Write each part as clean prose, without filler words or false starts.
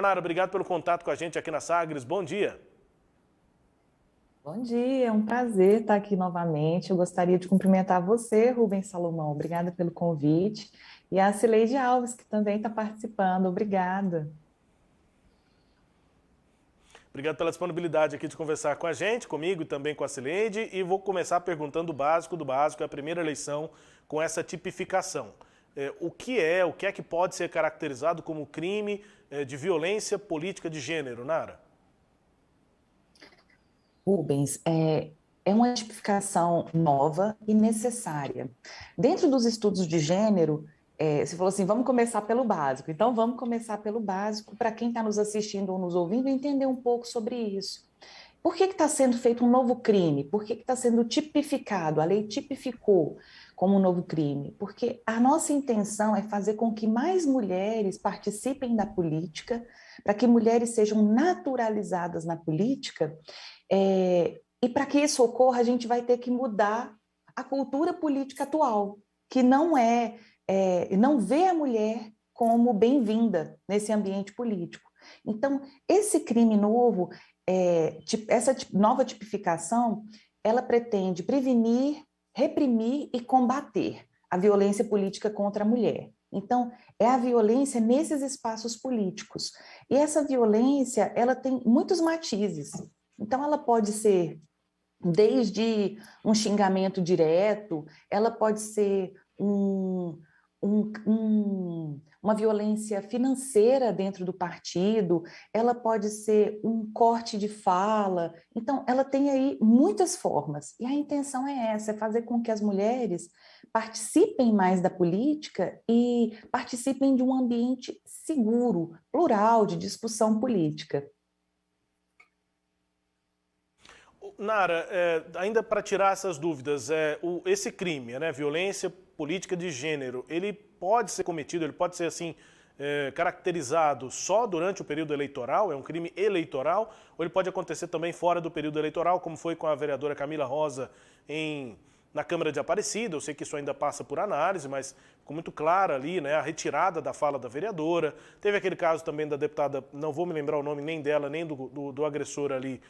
Nara, obrigado pelo contato com a gente aqui na Sagres. Bom dia. Bom dia, é um prazer estar aqui novamente. Eu gostaria de cumprimentar você, Rubens Salomão. Obrigada pelo convite. E a Cileide Alves, que também está participando. Obrigada. Obrigado pela disponibilidade aqui de conversar com a gente, comigo e também com a Cileide. E vou começar perguntando o básico do básico, é a primeira eleição com essa tipificação. O que é que pode ser caracterizado como crime de violência política de gênero, Nara? Rubens, é uma tipificação nova e necessária. Dentro dos estudos de gênero, você falou assim, vamos começar pelo básico. Então, vamos começar pelo básico para quem está nos assistindo ou nos ouvindo entender um pouco sobre isso. Por que está sendo feito um novo crime? Por que está sendo tipificado? A lei tipificou como um novo crime? Porque a nossa intenção é fazer com que mais mulheres participem da política, para que mulheres sejam naturalizadas na política, e para que isso ocorra, a gente vai ter que mudar a cultura política atual, que não vê a mulher como bem-vinda nesse ambiente político. Então, esse crime novo, essa nova tipificação, ela pretende prevenir, reprimir e combater a violência política contra a mulher. Então, é a violência nesses espaços políticos. E essa violência, ela tem muitos matizes. Então, ela pode ser desde um xingamento direto, ela pode ser uma violência financeira dentro do partido, ela pode ser um corte de fala. Então, ela tem aí muitas formas. E a intenção é essa, é fazer com que as mulheres participem mais da política e participem de um ambiente seguro, plural, de discussão política. Nara, ainda para tirar essas dúvidas, esse crime, né, violência política de gênero, ele pode ser cometido, ele pode ser assim caracterizado só durante o período eleitoral? É um crime eleitoral? Ou ele pode acontecer também fora do período eleitoral, como foi com a vereadora Camila Rosa na Câmara de Aparecida? Eu sei que isso ainda passa por análise, mas ficou muito clara ali, né, a retirada da fala da vereadora. Teve aquele caso também da deputada, não vou me lembrar o nome nem dela, nem do agressor ali,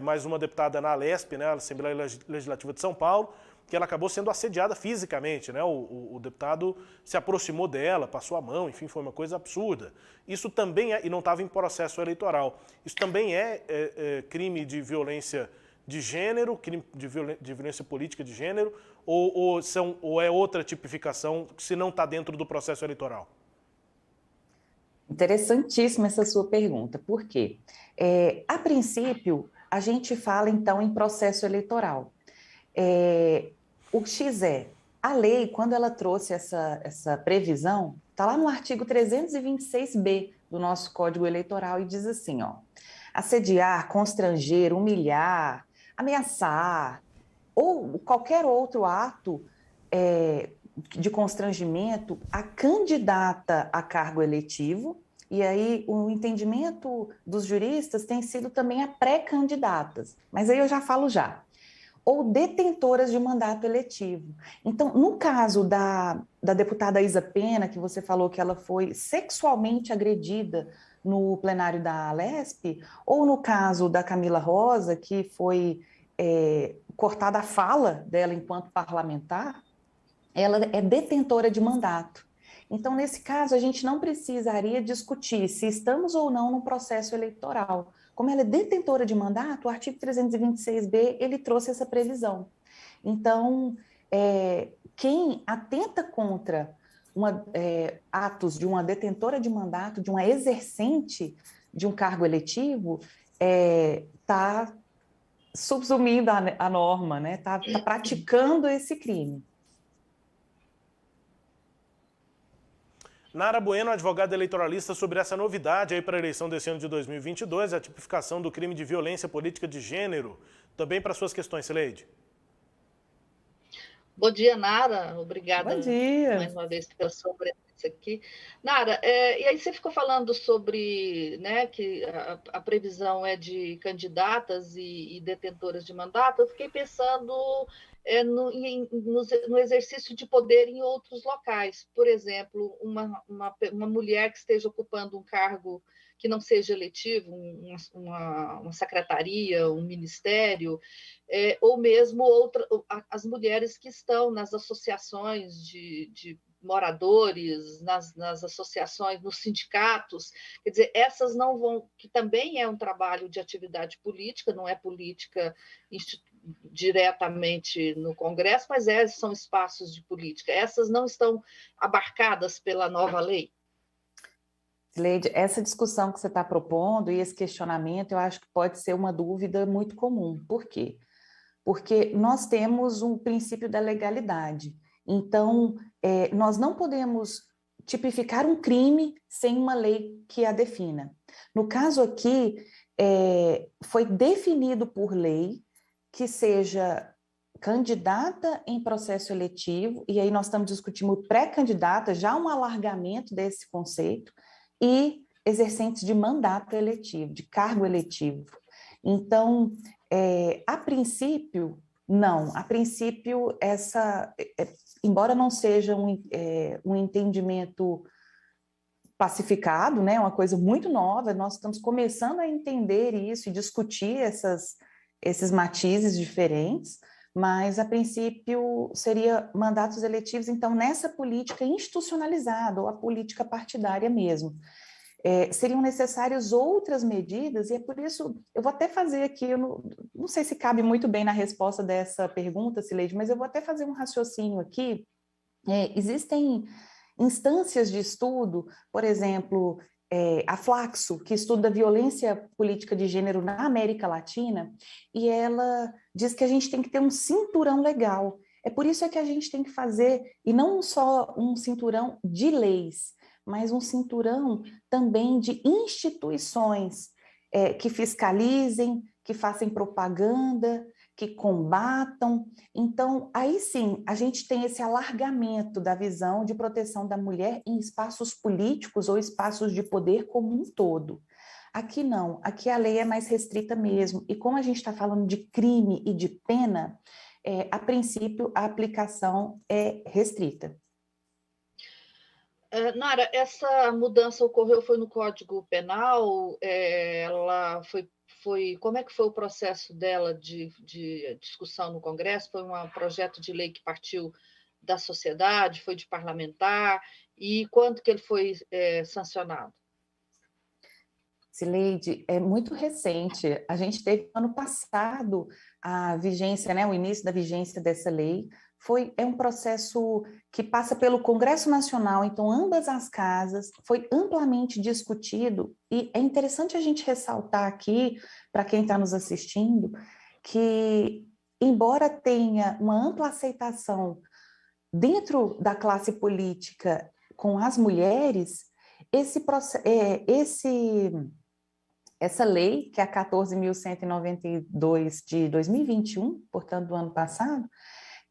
mais uma deputada na Alesp, né, a Assembleia Legislativa de São Paulo, que ela acabou sendo assediada fisicamente, né? O deputado se aproximou dela, passou a mão, enfim, foi uma coisa absurda. Isso também e não estava em processo eleitoral, isso também é crime de violência de gênero, crime de violência política de gênero, ou é outra tipificação se não está dentro do processo eleitoral? Interessantíssima essa sua pergunta, por quê? A princípio, a gente fala então em processo eleitoral. O X a lei, quando ela trouxe essa previsão, está lá no artigo 326b do nosso Código Eleitoral e diz assim, ó, assediar, constranger, humilhar, ameaçar ou qualquer outro ato de constrangimento a candidata a cargo eletivo, e aí o entendimento dos juristas tem sido também a pré-candidatas, mas aí eu já falo já, ou detentoras de mandato eletivo. Então, no caso da deputada Isa Pena, que você falou que ela foi sexualmente agredida no plenário da Alesp, ou no caso da Camila Rosa, que foi cortada a fala dela enquanto parlamentar, ela é detentora de mandato. Então, nesse caso, a gente não precisaria discutir se estamos ou não no processo eleitoral. Como ela é detentora de mandato, o artigo 326b, ele trouxe essa previsão. Então, quem atenta contra atos de uma detentora de mandato, de uma exercente de um cargo eletivo, está subsumindo a norma, né? Tá praticando esse crime. Nara Bueno, advogada eleitoralista, sobre essa novidade aí para a eleição desse ano de 2022, a tipificação do crime de violência política de gênero. Também para suas questões, Sileide. Bom dia, Nara. Bom Obrigada dia. mais uma vez pela sua presença aqui. Nara, e aí você ficou falando sobre, né, que a previsão é de candidatas e detentoras de mandato. Eu fiquei pensando no exercício de poder em outros locais. Por exemplo, uma mulher que esteja ocupando um cargo que não seja eletivo, uma secretaria, um ministério, ou mesmo as mulheres que estão nas associações de moradores, nas associações, nos sindicatos, quer dizer, essas não vão, que também é um trabalho de atividade política, não é política diretamente no Congresso, mas são espaços de política. Essas não estão abarcadas pela nova lei? Leide, essa discussão que você está propondo e esse questionamento, eu acho que pode ser uma dúvida muito comum. Por quê? Porque nós temos um princípio da legalidade. Então, nós não podemos tipificar um crime sem uma lei que a defina. No caso aqui, foi definido por lei que seja candidata em processo eletivo, e aí nós estamos discutindo pré-candidata, já um alargamento desse conceito, e exercentes de mandato eletivo, de cargo eletivo. Então, a princípio, não. A princípio, embora não seja um entendimento pacificado, né, uma coisa muito nova, nós estamos começando a entender isso e discutir esses matizes diferentes, mas, a princípio, seria mandatos eletivos, então, nessa política institucionalizada, ou a política partidária mesmo. Seriam necessárias outras medidas, e é por isso, eu vou até fazer aqui, eu não sei se cabe muito bem na resposta dessa pergunta, Cileide, mas eu vou até fazer um raciocínio aqui. Existem instâncias de estudo, por exemplo, a Flaxo, que estuda violência política de gênero na América Latina, e ela diz que a gente tem que ter um cinturão legal. É por isso que a gente tem que fazer, e não só um cinturão de leis, mas um cinturão também de instituições que fiscalizem, que façam propaganda, que combatam. Então, aí sim, a gente tem esse alargamento da visão de proteção da mulher em espaços políticos ou espaços de poder como um todo. Aqui não, aqui a lei é mais restrita mesmo, e como a gente está falando de crime e de pena, a princípio a aplicação é restrita. Nara, essa mudança ocorreu, foi no Código Penal, ela como é que foi o processo dela de discussão no Congresso? Foi um projeto de lei que partiu da sociedade, foi de parlamentar, e quando que ele foi sancionado? Cileide, é muito recente. A gente teve ano passado a vigência, né, o início da vigência dessa lei. É um processo que passa pelo Congresso Nacional, então ambas as casas, foi amplamente discutido, e é interessante a gente ressaltar aqui, para quem está nos assistindo, que embora tenha uma ampla aceitação dentro da classe política com as mulheres, essa lei, que é a 14.192 de 2021, portanto, do ano passado,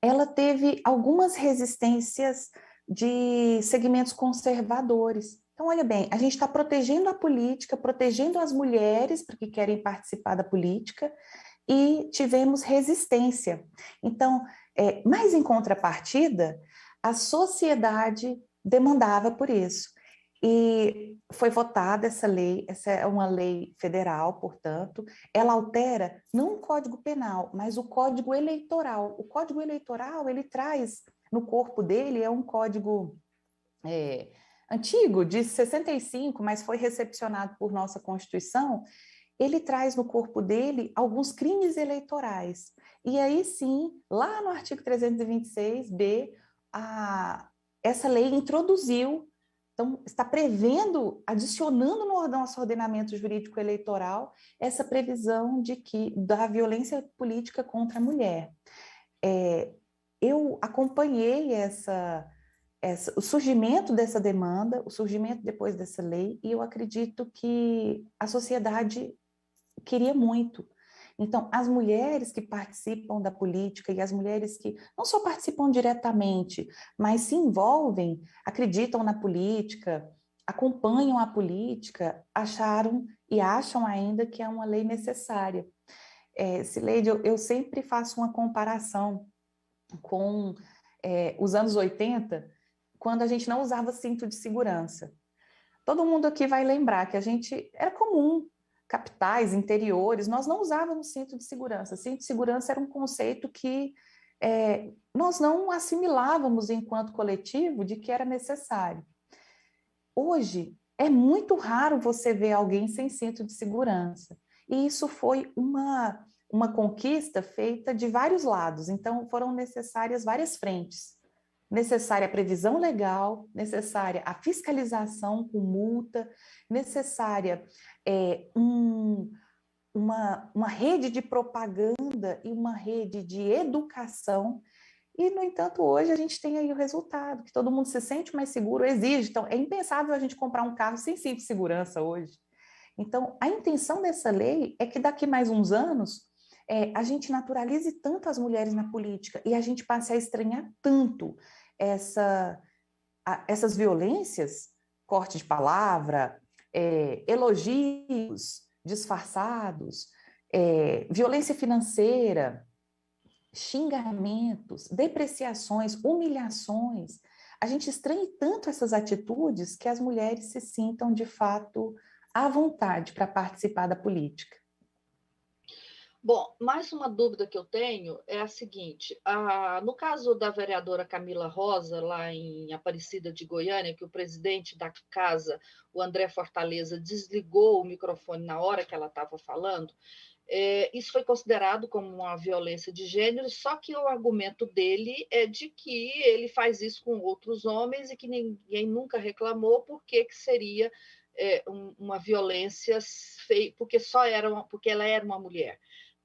ela teve algumas resistências de segmentos conservadores. Então, olha bem, a gente está protegendo a política, protegendo as mulheres que querem participar da política, e tivemos resistência. Então, mas em contrapartida, a sociedade demandava por isso. E foi votada essa lei, essa é uma lei federal, portanto, ela altera não o Código Penal, mas o Código Eleitoral. O Código Eleitoral, ele traz no corpo dele, é um código antigo, de 65, mas foi recepcionado por nossa Constituição. Ele traz no corpo dele alguns crimes eleitorais. E aí sim, lá no artigo 326b, essa lei introduziu. Então, está prevendo, adicionando no nosso ordenamento jurídico eleitoral, essa previsão da violência política contra a mulher. Eu acompanhei o surgimento dessa demanda, o surgimento depois dessa lei, e eu acredito que a sociedade queria muito. Então, as mulheres que participam da política e as mulheres que não só participam diretamente, mas se envolvem, acreditam na política, acompanham a política, acharam e acham ainda que é uma lei necessária. Cileide, eu sempre faço uma comparação com os anos 80, quando a gente não usava cinto de segurança. todo mundo aqui vai lembrar que a gente era comum, capitais, interiores, nós não usávamos cinto de segurança. Cinto de segurança era um conceito que nós não assimilávamos enquanto coletivo de que era necessário. Hoje, é muito raro você ver alguém sem cinto de segurança. E isso foi uma conquista feita de vários lados. Então, foram necessárias várias frentes. Necessária a previsão legal, necessária a fiscalização com multa, necessária uma rede de propaganda e uma rede de educação. E, no entanto, hoje a gente tem aí o resultado, que todo mundo se sente mais seguro, exige. Então, é impensável a gente comprar um carro sem cinto de segurança hoje. Então, a intenção dessa lei é que daqui mais uns anos a gente naturalize tanto as mulheres na política e a gente passe a estranhar tanto essas violências, corte de palavra, elogios disfarçados, violência financeira, xingamentos, depreciações, humilhações. A gente estranha tanto essas atitudes que as mulheres se sintam, de fato, à vontade para participar da política. Bom, mais uma dúvida que eu tenho é a seguinte: no caso da vereadora Camila Rosa, lá em Aparecida de Goiânia, que o presidente da casa, o André Fortaleza, desligou o microfone na hora que ela estava falando, isso foi considerado como uma violência de gênero, só que o argumento dele é de que ele faz isso com outros homens e que ninguém nunca reclamou, porque seria uma violência porque porque ela era uma mulher.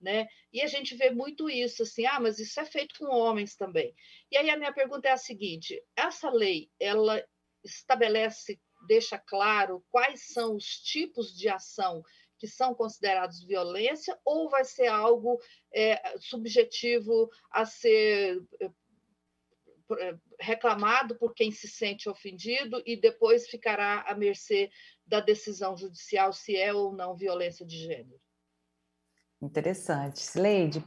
Né? E a gente vê muito isso, assim, mas isso é feito com homens também. E aí a minha pergunta é a seguinte: essa lei, ela estabelece, deixa claro quais são os tipos de ação que são considerados violência, ou vai ser algo subjetivo a ser reclamado por quem se sente ofendido e depois ficará à mercê da decisão judicial se é ou não violência de gênero? Interessante. Sileide,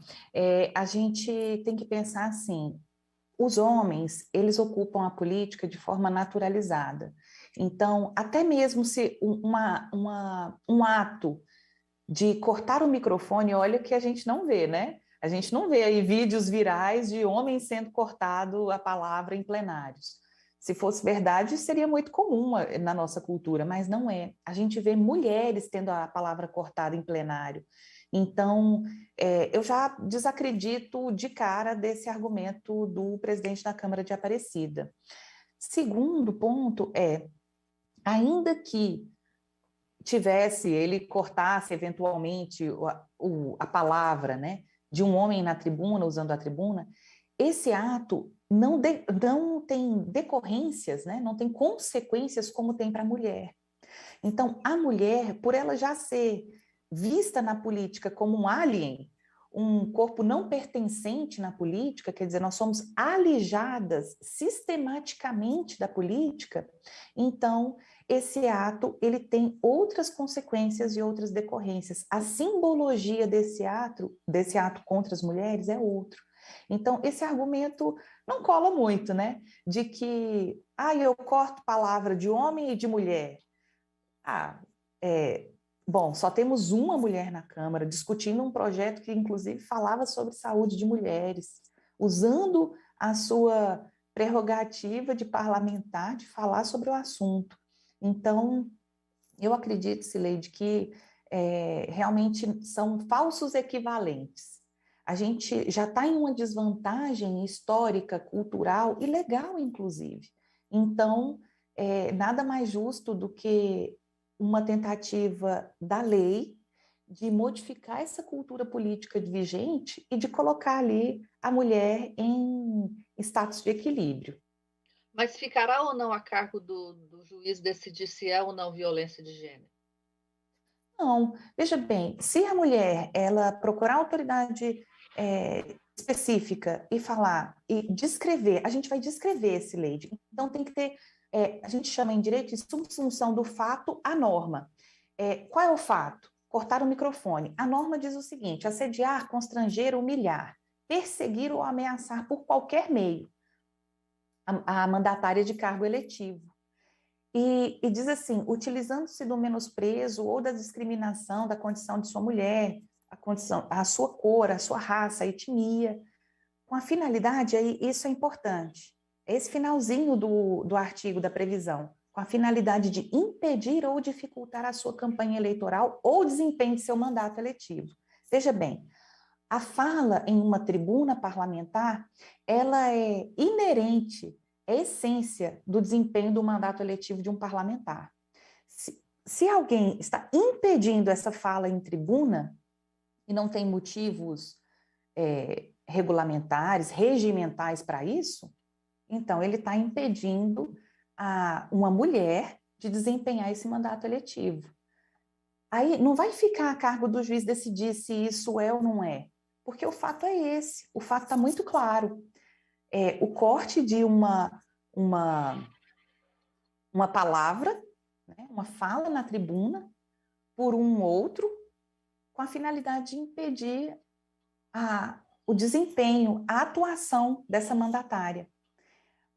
a gente tem que pensar assim, os homens, eles ocupam a política de forma naturalizada. Então, até mesmo se um ato de cortar o microfone, olha que a gente não vê, né? A gente não vê aí vídeos virais de homens sendo cortado a palavra em plenários. Se fosse verdade, seria muito comum na nossa cultura, mas não é. A gente vê mulheres tendo a palavra cortada em plenário. Então, eu já desacredito de cara desse argumento do presidente da Câmara de Aparecida. Segundo ponto ainda que ele cortasse eventualmente a palavra, né, de um homem na tribuna, usando a tribuna, esse ato não tem decorrências, né, não tem consequências como tem para a mulher. Então, a mulher, por ela já ser vista na política como um alien, um corpo não pertencente na política, quer dizer, nós somos alijadas sistematicamente da política, então esse ato ele tem outras consequências e outras decorrências. A simbologia desse ato contra as mulheres é outro. Então, esse argumento não cola muito, né? De que, eu corto palavra de homem e de mulher. Bom, só temos uma mulher na Câmara discutindo um projeto que, inclusive, falava sobre saúde de mulheres, usando a sua prerrogativa de parlamentar de falar sobre o assunto. Então, eu acredito, Sileide, que realmente são falsos equivalentes. A gente já está em uma desvantagem histórica, cultural e legal, inclusive. Então, nada mais justo do que uma tentativa da lei de modificar essa cultura política vigente e de colocar ali a mulher em status de equilíbrio. Mas ficará ou não a cargo do juiz decidir se é ou não violência de gênero? Não, veja bem, se a mulher ela procurar autoridade específica e falar, e descrever, a gente vai descrever esse leide, então tem que ter, a gente chama em direito de subsunção do fato à norma. Qual é o fato? Cortar o microfone. A norma diz o seguinte: assediar, constranger, humilhar, perseguir ou ameaçar por qualquer meio a mandatária de cargo eletivo. e diz assim, utilizando-se do menosprezo ou da discriminação da condição de sua mulher, a sua cor, a sua raça, a etnia, com a finalidade, aí isso é importante, esse finalzinho do artigo da previsão, com a finalidade de impedir ou dificultar a sua campanha eleitoral ou desempenho de seu mandato eletivo. Veja bem, a fala em uma tribuna parlamentar, ela é inerente, é essência do desempenho do mandato eletivo de um parlamentar. Se alguém está impedindo essa fala em tribuna, e não tem motivos regulamentares, regimentais para isso, então ele está impedindo uma mulher de desempenhar esse mandato eletivo. Aí não vai ficar a cargo do juiz decidir se isso é ou não é, porque o fato é esse, o fato está muito claro. O corte de uma palavra, né, uma fala na tribuna, por um outro, com a finalidade de impedir o desempenho, a atuação dessa mandatária.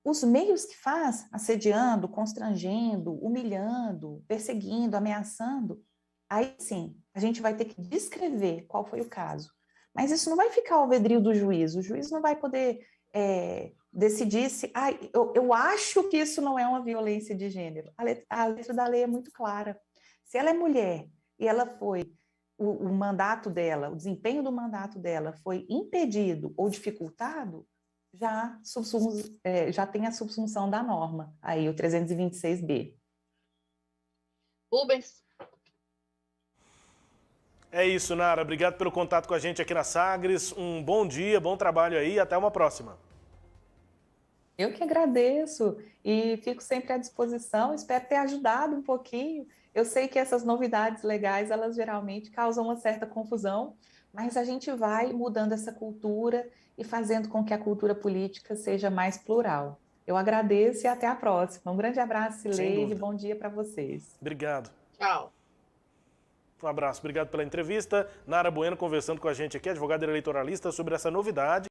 Os meios que faz, assediando, constrangendo, humilhando, perseguindo, ameaçando, aí sim, a gente vai ter que descrever qual foi o caso. Mas isso não vai ficar ao albedrio do juiz, o juiz não vai poder decidir se... eu acho que isso não é uma violência de gênero. A letra da lei é muito clara. Se ela é mulher e ela foi... O mandato dela, o desempenho do mandato dela foi impedido ou dificultado, já tem a subsunção da norma, aí o 326B. Rubens. É isso, Nara. Obrigado pelo contato com a gente aqui na Sagres. Um bom dia, bom trabalho aí e até uma próxima. Eu que agradeço e fico sempre à disposição. Espero ter ajudado um pouquinho. Eu sei que essas novidades legais, elas geralmente causam uma certa confusão, mas a gente vai mudando essa cultura e fazendo com que a cultura política seja mais plural. Eu agradeço e até a próxima. Um grande abraço, Sileide. Bom dia para vocês. Obrigado. Tchau. Um abraço. Obrigado pela entrevista. Nara Bueno conversando com a gente aqui, advogada eleitoralista, sobre essa novidade.